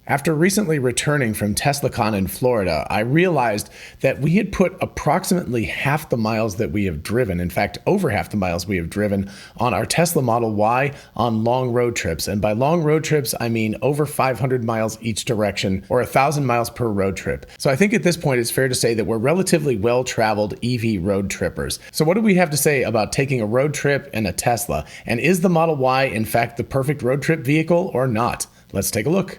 After recently returning from TeslaCon in Florida, I realized that we had put approximately half the miles that we have driven, in fact, over half the miles we have driven on our Tesla Model Y on long road trips. And by long road trips, I mean over 500 miles each direction or 1,000 miles per road trip. So I think at this point, it's fair to say that we're relatively well-traveled EV road trippers. So what do we have to say about taking a road trip in a Tesla? And is the Model Y, in fact, the perfect road trip vehicle or not? Let's take a look.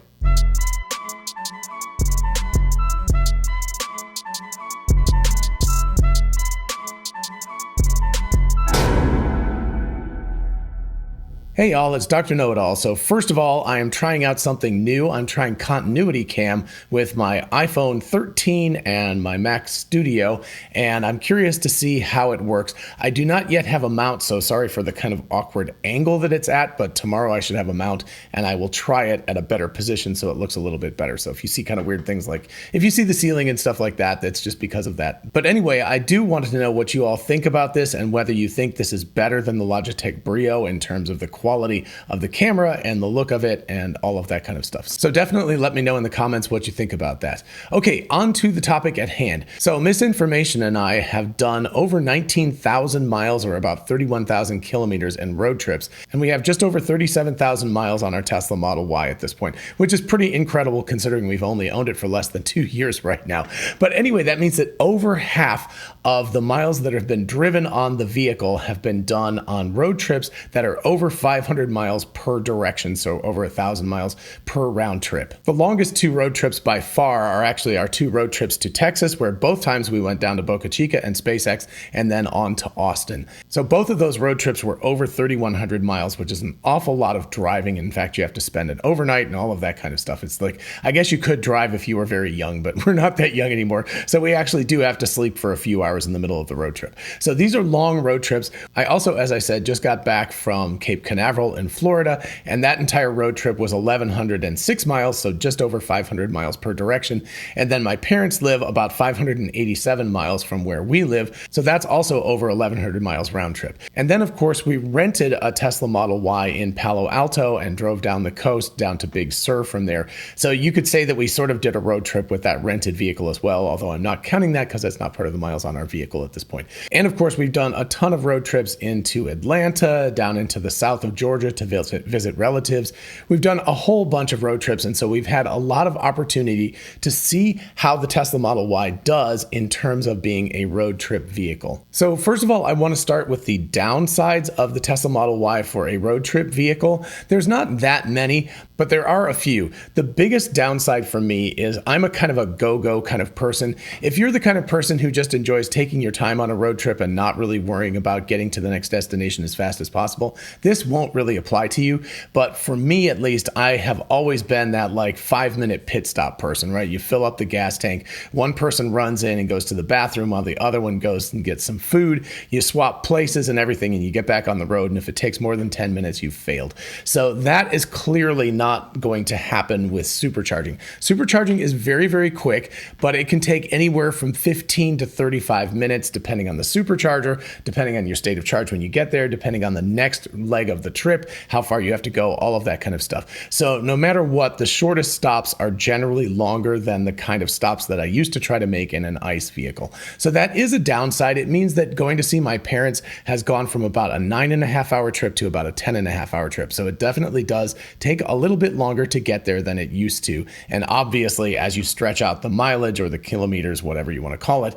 Hey y'all, it's Dr. Know-It-All. So first of all, I am trying out something new. I'm trying continuity cam with my iPhone 13 and my Mac Studio, and I'm curious to see how it works. I do not yet have a mount, so sorry for the kind of awkward angle that it's at, but tomorrow I should have a mount and I will try it at a better position so it looks a little bit better. So if you see kind of weird things like, if you see the ceiling and stuff like that, that's just because of that. But anyway, I do want to know what you all think about this and whether you think this is better than the Logitech Brio in terms of the quality of the camera and the look of it and all of that kind of stuff. So definitely let me know in the comments what you think about that. Okay, on to the topic at hand. So Misinformation and I have done over 19,000 miles or about 31,000 kilometers in road trips, and we have just over 37,000 miles on our Tesla Model Y at this point, which is pretty incredible considering we've only owned it for less than 2 years right now. But anyway, that means that over half of the miles that have been driven on the vehicle have been done on road trips that are over 500 miles per direction, so over 1,000 miles per round trip. The longest two road trips by far are actually our two road trips to Texas, where both times we went down to Boca Chica and SpaceX and then on to Austin. So both of those road trips were over 3,100 miles, which is an awful lot of driving. In fact, you have to spend an overnight and all of that kind of stuff. It's like, I guess you could drive if you were very young, but we're not that young anymore. So we actually do have to sleep for a few hours in the middle of the road trip. So these are long road trips. I also, as I said, just got back from Cape Canaveral in Florida, and that entire road trip was 1,106 miles, so just over 500 miles per direction. And then my parents live about 587 miles from where we live, so that's also over 1,100 miles round trip. And then, of course, we rented a Tesla Model Y in Palo Alto and drove down the coast down to Big Sur from there. So you could say that we sort of did a road trip with that rented vehicle as well, although I'm not counting that because that's not part of the miles on our vehicle at this point. And of course, we've done a ton of road trips into Atlanta, down into the south of Georgia to visit relatives. We've done a whole bunch of road trips, and so we've had a lot of opportunity to see how the Tesla Model Y does in terms of being a road trip vehicle. So first of all, I want to start with the downsides of the Tesla Model Y for a road trip vehicle. There's not that many, but there are a few. The biggest downside for me is I'm a kind of a go-go kind of person. If you're the kind of person who just enjoys taking your time on a road trip and not really worrying about getting to the next destination as fast as possible, this won't really apply to you. But for me, at least, I have always been that like 5-minute pit stop person, right? You fill up the gas tank, one person runs in and goes to the bathroom while the other one goes and gets some food. You swap places and everything, and you get back on the road. And if it takes more than 10 minutes, you've failed. So that is clearly not going to happen with supercharging. Supercharging is very, very quick, but it can take anywhere from 15 to 35 minutes, depending on the supercharger, depending on your state of charge when you get there, depending on the next leg of the trip, how far you have to go, all of that kind of stuff. So no matter what, the shortest stops are generally longer than the kind of stops that I used to try to make in an ICE vehicle. So that is a downside. It means that going to see my parents has gone from about a 9.5-hour trip to about a 10.5-hour trip. So it definitely does take a little bit longer to get there than it used to. And obviously, as you stretch out the mileage or the kilometers, whatever you want to call it,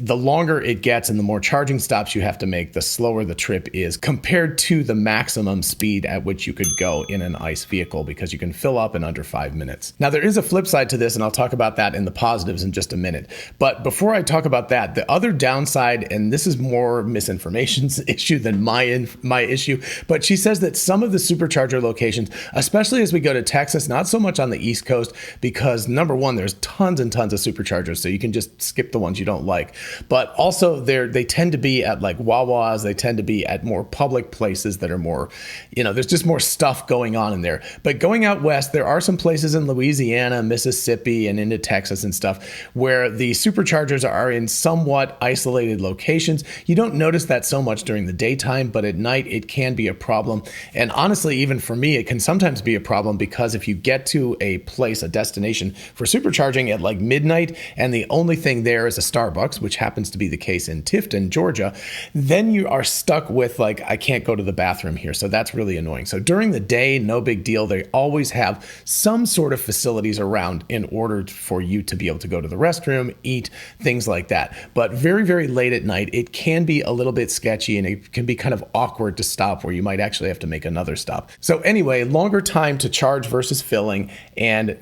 the longer it gets and the more charging stops you have to make, the slower the trip is compared to the maximum speed at which you could go in an ICE vehicle, because you can fill up in under 5 minutes. Now, there is a flip side to this, and I'll talk about that in the positives in just a minute. But before I talk about that, the other downside, and this is more Misinformation's issue than my issue, but she says that some of the supercharger locations, especially as we go to Texas, not so much on the East Coast, because number one, there's tons and tons of superchargers, so you can just skip the ones you don't like. But also they tend to be at like Wawas, they tend to be at more public places that are more there's just more stuff going on in there. But going out west, there are some places in Louisiana, Mississippi, and into Texas and stuff where the superchargers are in somewhat isolated locations. You don't notice that so much during the daytime, but at night it can be a problem. And honestly, even for me, it can sometimes be a problem because if you get to a place, a destination for supercharging at like midnight, and the only thing there is a Starbucks, which happens to be the case in Tifton, Georgia, then you are stuck with like, I can't go to the bathroom here. So that's really annoying. So during the day, no big deal. They always have some sort of facilities around in order for you to be able to go to the restroom, eat, things like that. But very, very late at night, it can be a little bit sketchy and it can be kind of awkward to stop where you might actually have to make another stop. So anyway, longer time to charge versus filling and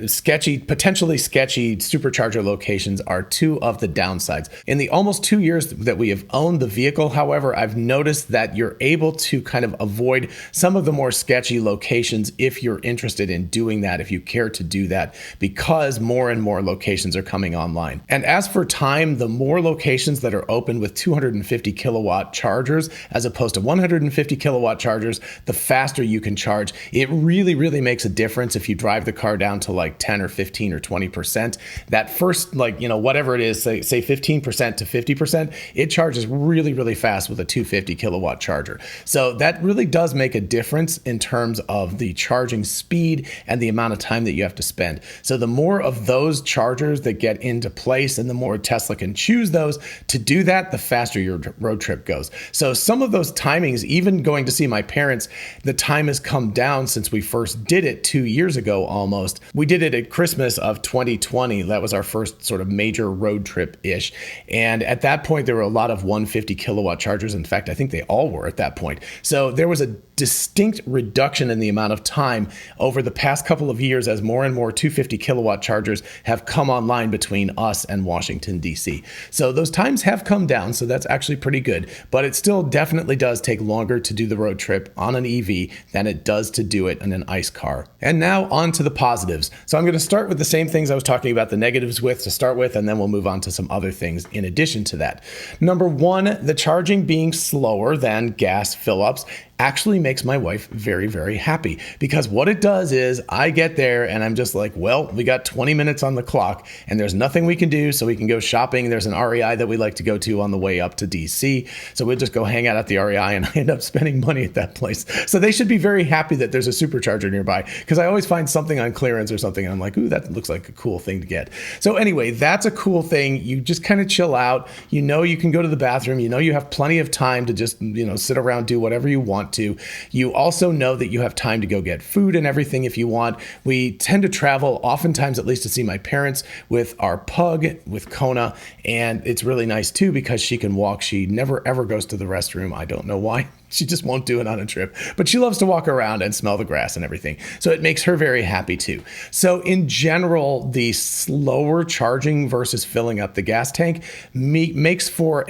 potentially sketchy supercharger locations are two of the downsides. In the almost 2 years that we have owned the vehicle, however, I've noticed that you're able to kind of avoid some of the more sketchy locations if you're interested in doing that, if you care to do that, because more and more locations are coming online. And as for time, the more locations that are open with 250 kilowatt chargers as opposed to 150 kilowatt chargers, the faster you can charge. It really, really makes a difference if you drive the car down to like 10 or 15 or 20%. That first, whatever it is, say 15% to 50%, it charges really, really fast with a 250 kilowatt charger. So that really does make a difference in terms of the charging speed and the amount of time that you have to spend. So the more of those chargers that get into place and the more Tesla can choose those to do that, the faster your road trip goes. So some of those timings, even going to see my parents, the time has come down since we first did it 2 years ago almost. We did it at Christmas of 2020. That was our first sort of major road trip-ish. And at that point, there were a lot of 150 kilowatt chargers. In fact, I think they all were at that point. So there was a distinct reduction in the amount of time over the past couple of years as more and more 250 kilowatt chargers have come online between us and Washington, D.C. So those times have come down, so that's actually pretty good, but it still definitely does take longer to do the road trip on an EV than it does to do it in an ICE car. And now on to the positives. So I'm going to start with the same things I was talking about the negatives with to start with, and then we'll move on to some other things in addition to that. Number one, the charging being slower than gas fill-ups actually makes my wife very, very happy, because what it does is I get there and I'm just like, well, we got 20 minutes on the clock and there's nothing we can do, so we can go shopping. There's an REI that we like to go to on the way up to DC, so we'll just go hang out at the REI and I end up spending money at that place. So they should be very happy that there's a supercharger nearby, because I always find something on clearance or something and I'm like, ooh, that looks like a cool thing to get. So anyway, that's a cool thing. You just kind of chill out. You can go to the bathroom. You have plenty of time to just, sit around, do whatever you want to. You also know that you have time to go get food and everything if you want. We tend to travel, oftentimes at least, to see my parents with our pug, with Kona, and it's really nice too because she can walk. She never ever goes to the restroom. I don't know why. She just won't do it on a trip, but she loves to walk around and smell the grass and everything. So it makes her very happy too. So in general, the slower charging versus filling up the gas tank makes for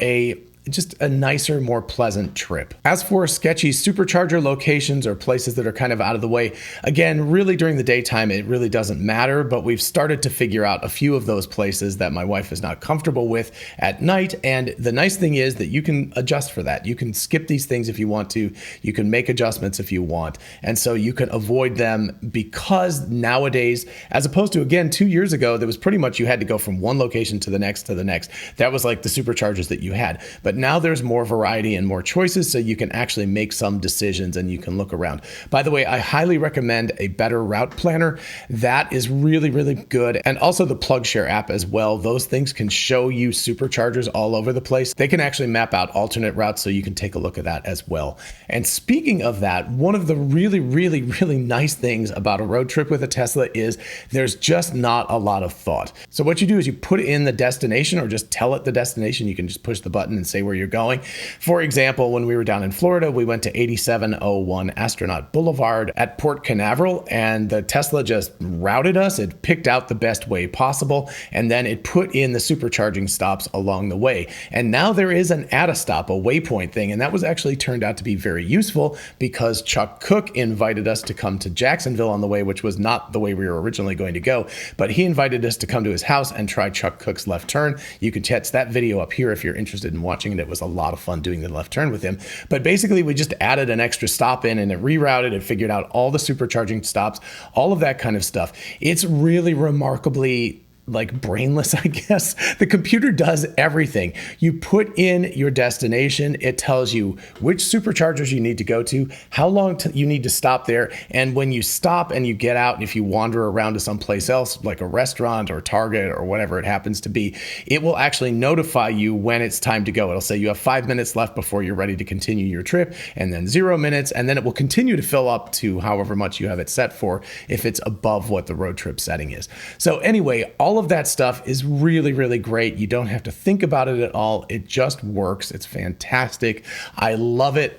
just a nicer, more pleasant trip. As for sketchy supercharger locations or places that are kind of out of the way, again, really during the daytime, it really doesn't matter, but we've started to figure out a few of those places that my wife is not comfortable with at night. And the nice thing is that you can adjust for that. You can skip these things if you want to. You can make adjustments if you want. And so you can avoid them, because nowadays, as opposed to, again, 2 years ago, there was pretty much you had to go from one location to the next to the next. That was like the superchargers that you had. But now there's more variety and more choices, so you can actually make some decisions and you can look around. By the way, I highly recommend a better route planner. That is really, really good. And also the PlugShare app as well. Those things can show you superchargers all over the place. They can actually map out alternate routes, so you can take a look at that as well. And speaking of that, one of the really, really, really nice things about a road trip with a Tesla is there's just not a lot of thought. So what you do is you put in the destination, or just tell it the destination. You can just push the button and say where you're going. For example, when we were down in Florida, we went to 8701 Astronaut Boulevard at Port Canaveral, and the Tesla just routed us. It picked out the best way possible, and then it put in the supercharging stops along the way. And now there is an add a stop, a waypoint thing, and that was actually turned out to be very useful, because Chuck Cook invited us to come to Jacksonville on the way, which was not the way we were originally going to go, but he invited us to come to his house and try Chuck Cook's left turn. You can catch that video up here if you're interested in watching watching it. It was a lot of fun doing the left turn with him. But basically, we just added an extra stop in and it rerouted. It figured out all the supercharging stops, all of that kind of stuff. It's really remarkably like brainless, I guess. The computer does everything. You put in your destination, it tells you which superchargers you need to go to, how long you need to stop there, and when you stop and you get out, and if you wander around to someplace else, like a restaurant or Target or whatever it happens to be, it will actually notify you when it's time to go. It'll say you have 5 minutes left before you're ready to continue your trip, and then 0 minutes, and then it will continue to fill up to however much you have it set for if it's above what the road trip setting is. So anyway, all of that stuff is really, really great. You don't have to think about it at all. It just works. It's fantastic. I love it.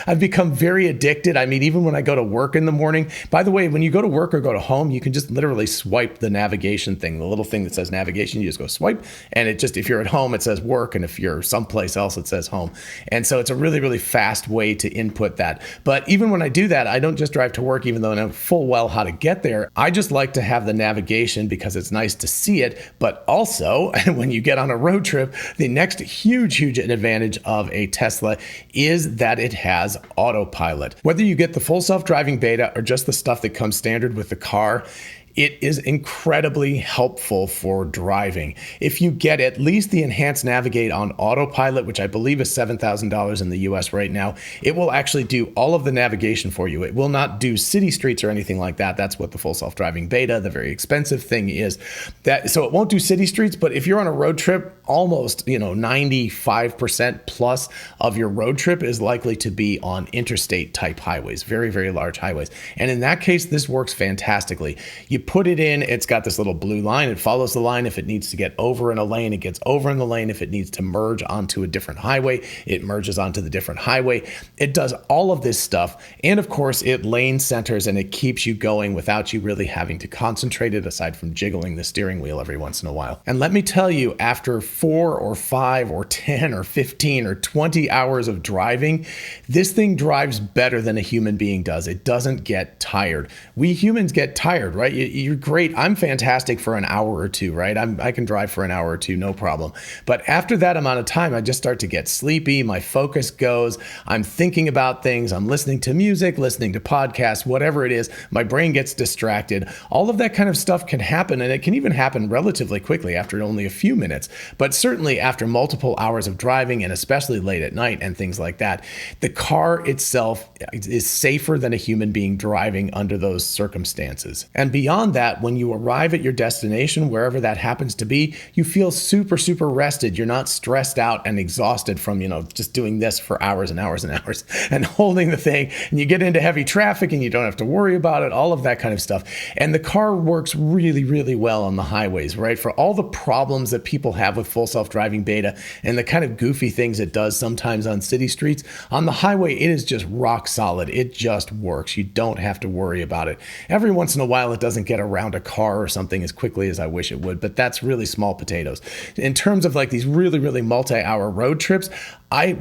I've become very addicted. I mean, even when I go to work in the morning, by the way, when you go to work or go to home, you can just literally swipe the navigation thing, the little thing that says navigation, you just go swipe, and it just, if you're at home, it says work, and if you're someplace else, it says home. And so it's a really, really fast way to input that. But even when I do that, I don't just drive to work, even though I know full well how to get there. I just like to have the navigation because it's nice to see it. But also, when you get on a road trip, the next huge advantage of a Tesla is that it has Autopilot. Whether you get the full self-driving beta or just the stuff that comes standard with the car, it is incredibly helpful for driving. If you get at least the Enhanced Navigate on Autopilot, which I believe is $7,000 in the US right now, it will actually do all of the navigation for you. It will not do city streets or anything like that. That's what the full self-driving beta, the very expensive thing is. So it won't do city streets, but if you're on a road trip, almost 95% plus of your road trip is likely to be on interstate type highways, very, very large highways. And in that case, this works fantastically. You put it in, it's got this little blue line. It follows the line. If it needs to get over in a lane, it gets over in the lane. If it needs to merge onto a different highway, it merges onto the different highway. It does all of this stuff. And of course, it lane centers and it keeps you going without you really having to concentrate it, aside from jiggling the steering wheel every once in a while. And let me tell you, after 4 or 5 or 10 or 15 or 20 hours of driving, this thing drives better than a human being does. It doesn't get tired. We humans get tired, right? You're great. I'm fantastic for an hour or two, right? I can drive for an hour or two, no problem. But after that amount of time, I just start to get sleepy. My focus goes. I'm thinking about things. I'm listening to music, listening to podcasts, whatever it is. My brain gets distracted. All of that kind of stuff can happen, and it can even happen relatively quickly after only a few minutes. But certainly after multiple hours of driving, and especially late at night and things like that, the car itself is safer than a human being driving under those circumstances. And beyond that, when you arrive at your destination, wherever that happens to be, you feel super, super rested. You're not stressed out and exhausted from, just doing this for hours and hours and hours and holding the thing. And you get into heavy traffic and you don't have to worry about it, all of that kind of stuff. And the car works really, really well on the highways, right? For all the problems that people have with full self-driving beta and the kind of goofy things it does sometimes on city streets, on the highway, it is just rock solid. It just works. You don't have to worry about it. Every once in a while, it doesn't get around a car or something as quickly as I wish it would, but that's really small potatoes. In terms of like these really, really multi-hour road trips,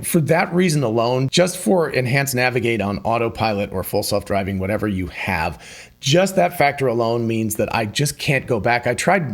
for that reason alone, just for Enhanced Navigate on Autopilot or full self-driving, whatever you have, just that factor alone means that I just can't go back.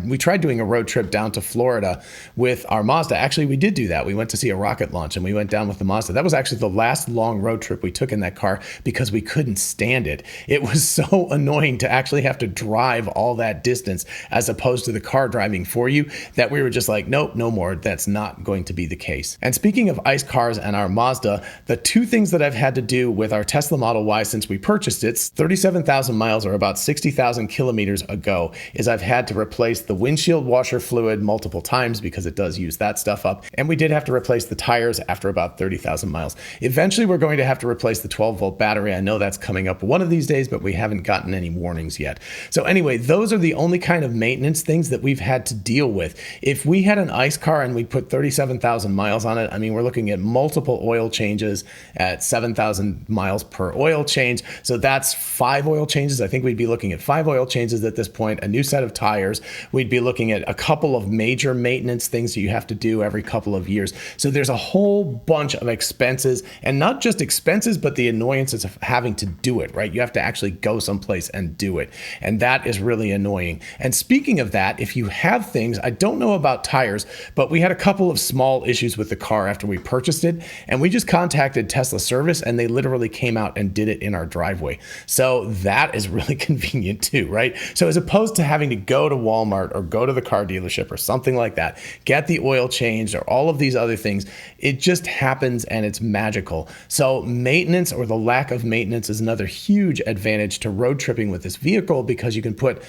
We tried doing a road trip down to Florida with our Mazda. Actually, we did do that. We went to see a rocket launch and we went down with the Mazda. That was actually the last long road trip we took in that car because we couldn't stand it. It was so annoying to actually have to drive all that distance as opposed to the car driving for you that we were just like, nope, no more. That's not going to be the case. And speaking of ICE cars and our Mazda, the two things that I've had to do with our Tesla Model Y since we purchased it, 37,000 miles or about 60,000 kilometers ago, is I've had to replace the windshield washer fluid multiple times because it does use that stuff up. And we did have to replace the tires after about 30,000 miles. Eventually, we're going to have to replace the 12-volt battery. I know that's coming up one of these days, but we haven't gotten any warnings yet. So anyway, those are the only kind of maintenance things that we've had to deal with. If we had an ICE car and we put 37,000 miles on it, I mean, we're looking at multiple oil changes at 7,000 miles per oil change. So that's 5 oil changes. I think we we'd be looking at 5 oil changes at this point, a new set of tires. We'd be looking at a couple of major maintenance things that you have to do every couple of years. So there's a whole bunch of expenses, and not just expenses, but the annoyances of having to do it, right? You have to actually go someplace and do it. And that is really annoying. And speaking of that, if you have things, I don't know about tires, but we had a couple of small issues with the car after we purchased it, and we just contacted Tesla service and they literally came out and did it in our driveway. So that is really convenient too, right? So as opposed to having to go to Walmart or go to the car dealership or something like that, get the oil changed or all of these other things, it just happens and it's magical. So maintenance, or the lack of maintenance, is another huge advantage to road tripping with this vehicle, because you can put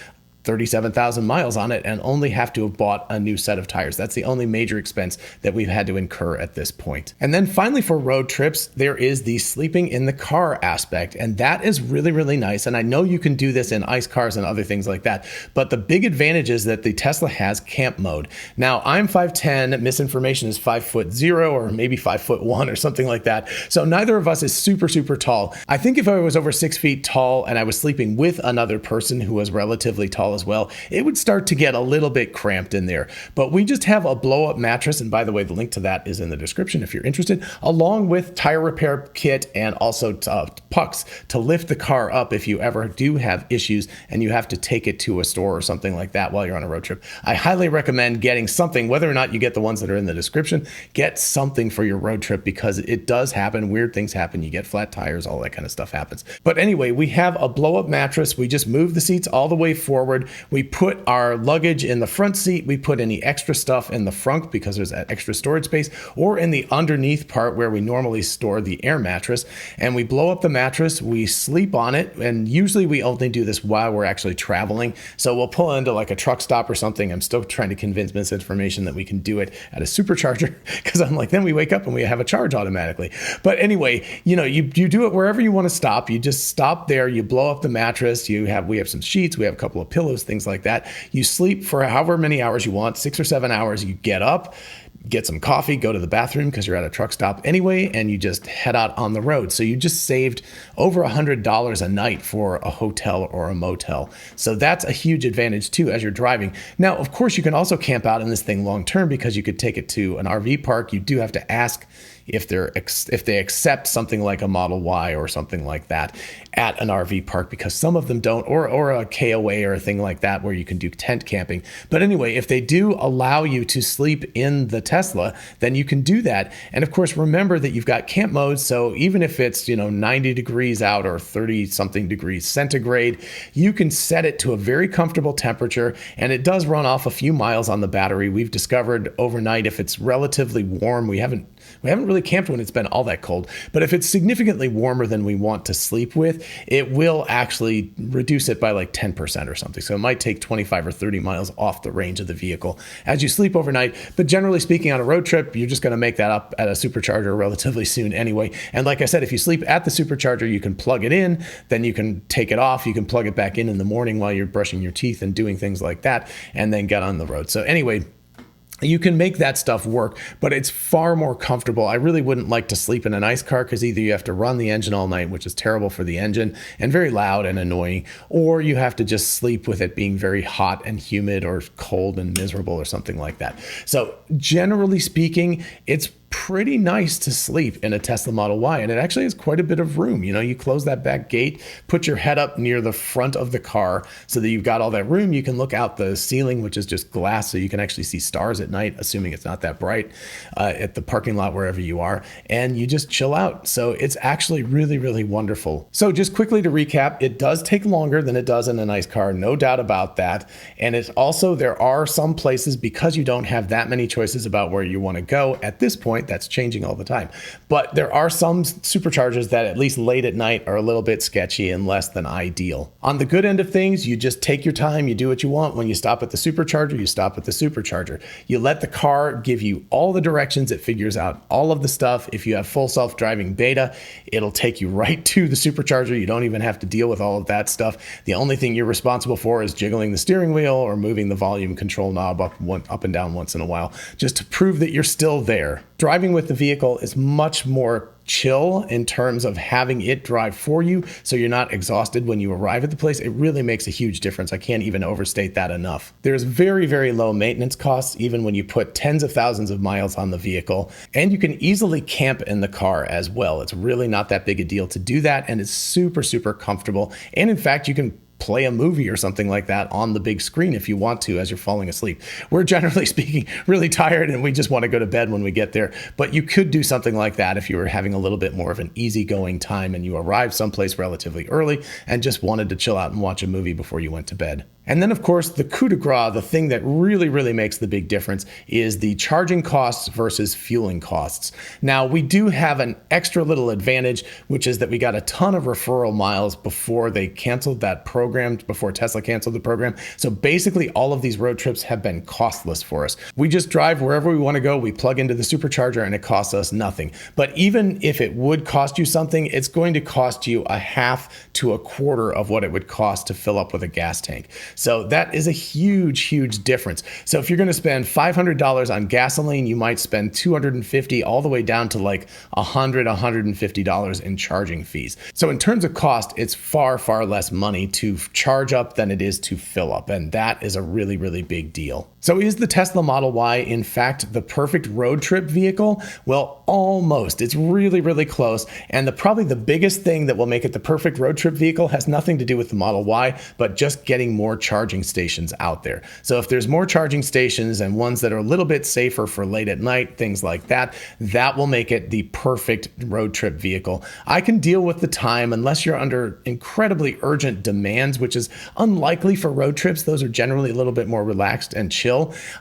37,000 miles on it and only have to have bought a new set of tires. That's the only major expense that we've had to incur at this point. And then finally, for road trips, there is the sleeping in the car aspect. And that is really, really nice. And I know you can do this in ICE cars and other things like that. But the big advantage is that the Tesla has camp mode. Now, I'm 5'10", misinformation is 5'0", or maybe 5'1", or something like that. So neither of us is super, super tall. I think if I was over 6 feet tall and I was sleeping with another person who was relatively tall as well, it would start to get a little bit cramped in there. But we just have a blow-up mattress, and by the way, the link to that is in the description if you're interested, along with tire repair kit and also pucks to lift the car up if you ever do have issues and you have to take it to a store or something like that while you're on a road trip. I highly recommend getting something, whether or not you get the ones that are in the description, get something for your road trip, because it does happen. Weird things happen. You get flat tires, all that kind of stuff happens. But anyway, we have a blow-up mattress. We just move the seats all the way forward. We put our luggage in the front seat. We put any extra stuff in the front because there's that extra storage space, or in the underneath part where we normally store the air mattress. And we blow up the mattress, we sleep on it. And usually we only do this while we're actually traveling. So we'll pull into like a truck stop or something. I'm still trying to convince misinformation that we can do it at a supercharger, because I'm like, then we wake up and we have a charge automatically. But anyway, you do it wherever you want to stop. You just stop there, you blow up the mattress. We have some sheets, we have a couple of pillows, things like that. You sleep for however many hours you want, 6 or 7 hours. You get up, get some coffee, go to the bathroom because you're at a truck stop anyway, and you just head out on the road. So you just saved over $100 a night for a hotel or a motel. So that's a huge advantage too as you're driving. Now, of course, you can also camp out in this thing long term, because you could take it to an RV park. You do have to ask if they accept something like a Model Y or something like that at an RV park, because some of them don't, or a KOA or a thing like that where you can do tent camping. But anyway, if they do allow you to sleep in the Tesla, then you can do that. And of course, remember that you've got camp mode. So even if it's 90 degrees out or 30 something degrees centigrade, you can set it to a very comfortable temperature, and it does run off a few miles on the battery. We've discovered overnight, if it's relatively warm, we haven't really camped when it's been all that cold, but if it's significantly warmer than we want to sleep with, it will actually reduce it by like 10% or something. So it might take 25 or 30 miles off the range of the vehicle as you sleep overnight. But generally speaking, on a road trip, you're just going to make that up at a supercharger relatively soon anyway. And like I said, if you sleep at the supercharger, you can plug it in, then you can take it off, you can plug it back in the morning while you're brushing your teeth and doing things like that, and then get on the road. So anyway, you can make that stuff work, but it's far more comfortable. I really wouldn't like to sleep in an ICE car, because either you have to run the engine all night, which is terrible for the engine and very loud and annoying, or you have to just sleep with it being very hot and humid or cold and miserable or something like that. So generally speaking, it's pretty nice to sleep in a Tesla Model Y, and it actually has quite a bit of room. You close that back gate, put your head up near the front of the car so that you've got all that room. You can look out the ceiling, which is just glass, so you can actually see stars at night, assuming it's not that bright, at the parking lot wherever you are, and you just chill out. So it's actually really, really wonderful. So just quickly to recap, it does take longer than it does in a nice car, no doubt about that. And it's also, there are some places, because you don't have that many choices about where you want to go at this point, that's changing all the time. But there are some superchargers that, at least late at night, are a little bit sketchy and less than ideal. On the good end of things, you just take your time, you do what you want. When you stop at the supercharger, you stop at the supercharger. You let the car give you all the directions, it figures out all of the stuff. If you have full self-driving beta, it'll take you right to the supercharger. You don't even have to deal with all of that stuff. The only thing you're responsible for is jiggling the steering wheel or moving the volume control knob up and down once in a while, just to prove that you're still there. Driving with the vehicle is much more chill in terms of having it drive for you so you're not exhausted when you arrive at the place, it really makes a huge difference. I can't even overstate that enough. There's very, very low maintenance costs even when you put tens of thousands of miles on the vehicle, and you can easily camp in the car as well. It's really not that big a deal to do that, and it's super, super comfortable. And in fact, you can play a movie or something like that on the big screen if you want to as you're falling asleep. We're generally speaking really tired and we just want to go to bed when we get there, but you could do something like that if you were having a little bit more of an easygoing time and you arrived someplace relatively early and just wanted to chill out and watch a movie before you went to bed. And then, of course, the coup de grace, the thing that really, really makes the big difference is the charging costs versus fueling costs. Now, we do have an extra little advantage, which is that we got a ton of referral miles before they canceled that program, before Tesla canceled the program. So basically, all of these road trips have been costless for us. We just drive wherever we want to go, we plug into the supercharger, and it costs us nothing. But even if it would cost you something, it's going to cost you a half to a quarter of what it would cost to fill up with a gas tank. So that is a huge, huge difference. So if you're going to spend $500 on gasoline, you might spend $250 all the way down to like $100, $150 in charging fees. So in terms of cost, it's far, far less money to charge up than it is to fill up. And that is a really, really big deal. So is the Tesla Model Y, in fact, the perfect road trip vehicle? Well, almost. It's really, really close. And probably the biggest thing that will make it the perfect road trip vehicle has nothing to do with the Model Y, but just getting more charging stations out there. So if there's more charging stations and ones that are a little bit safer for late at night, things like that, that will make it the perfect road trip vehicle. I can deal with the time unless you're under incredibly urgent demands, which is unlikely for road trips. Those are generally a little bit more relaxed and chill.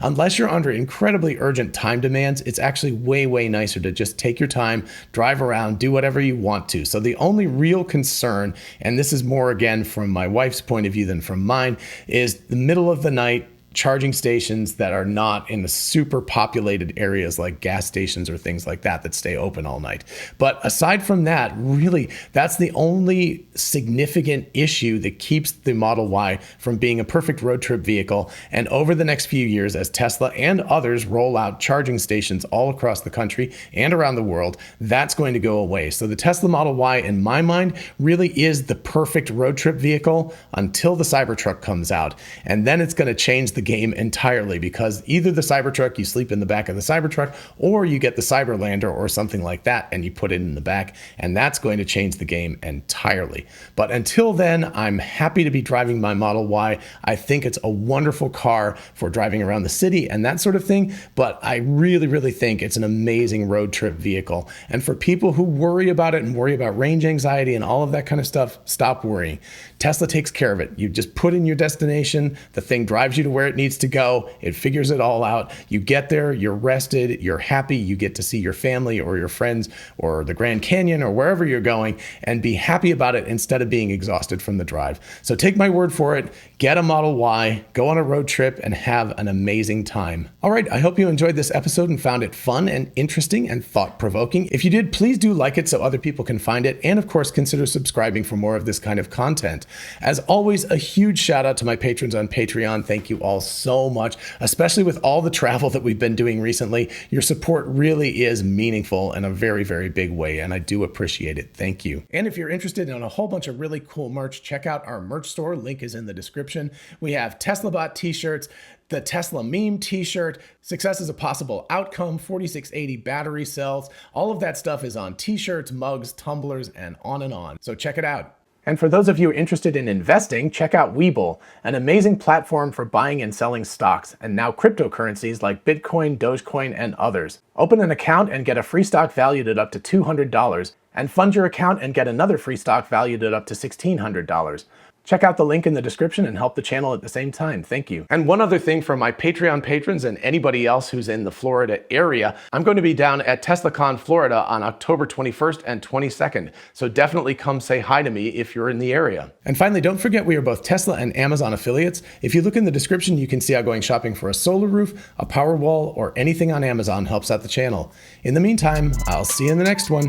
Unless you're under incredibly urgent time demands, it's actually way, way nicer to just take your time, drive around, do whatever you want to. So the only real concern, and this is more again from my wife's point of view than from mine, is the middle of the night charging stations that are not in the super populated areas like gas stations or things like that that stay open all night. But aside from that, really, that's the only significant issue that keeps the Model Y from being a perfect road trip vehicle. And over the next few years, as Tesla and others roll out charging stations all across the country and around the world, that's going to go away. So the Tesla Model Y, in my mind, really is the perfect road trip vehicle until the Cybertruck comes out. And then it's going to change the game entirely, because either the Cybertruck, you sleep in the back of the Cybertruck, or you get the Cyberlander or something like that and you put it in the back, and that's going to change the game entirely. But until then, I'm happy to be driving my Model Y. I think it's a wonderful car for driving around the city and that sort of thing, but I really, really think it's an amazing road trip vehicle. And for people who worry about it and worry about range anxiety and all of that kind of stuff, stop worrying. Tesla takes care of it. You just put in your destination, the thing drives you to where it needs to go, it figures it all out. You get there, you're rested, you're happy, you get to see your family or your friends or the Grand Canyon or wherever you're going, and be happy about it instead of being exhausted from the drive. So take my word for it, get a Model Y, go on a road trip, and have an amazing time. All right, I hope you enjoyed this episode and found it fun and interesting and thought-provoking. If you did, please do like it so other people can find it, and of course, consider subscribing for more of this kind of content. As always, a huge shout out to my patrons on Patreon. Thank you all so much, especially with all the travel that we've been doing recently. Your support really is meaningful in a very, very big way, and I do appreciate it. Thank you. And if you're interested in a whole bunch of really cool merch, check out our merch store. Link is in the description. We have TeslaBot t-shirts, the Tesla meme t-shirt, Success is a Possible Outcome, 4680 battery cells. All of that stuff is on t-shirts, mugs, tumblers, and on. So check it out. And for those of you interested in investing, check out WeBull, an amazing platform for buying and selling stocks, and now cryptocurrencies like Bitcoin, Dogecoin, and others. Open an account and get a free stock valued at up to $200, and fund your account and get another free stock valued at up to $1,600. Check out the link in the description and help the channel at the same time. Thank you. And one other thing for my Patreon patrons and anybody else who's in the Florida area, I'm going to be down at TeslaCon Florida on October 21st and 22nd. So definitely come say hi to me if you're in the area. And finally, don't forget we are both Tesla and Amazon affiliates. If you look in the description, you can see how going shopping for a solar roof, a power wall, or anything on Amazon helps out the channel. In the meantime, I'll see you in the next one.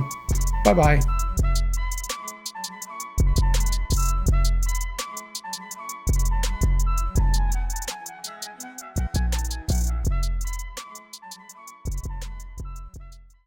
Bye-bye.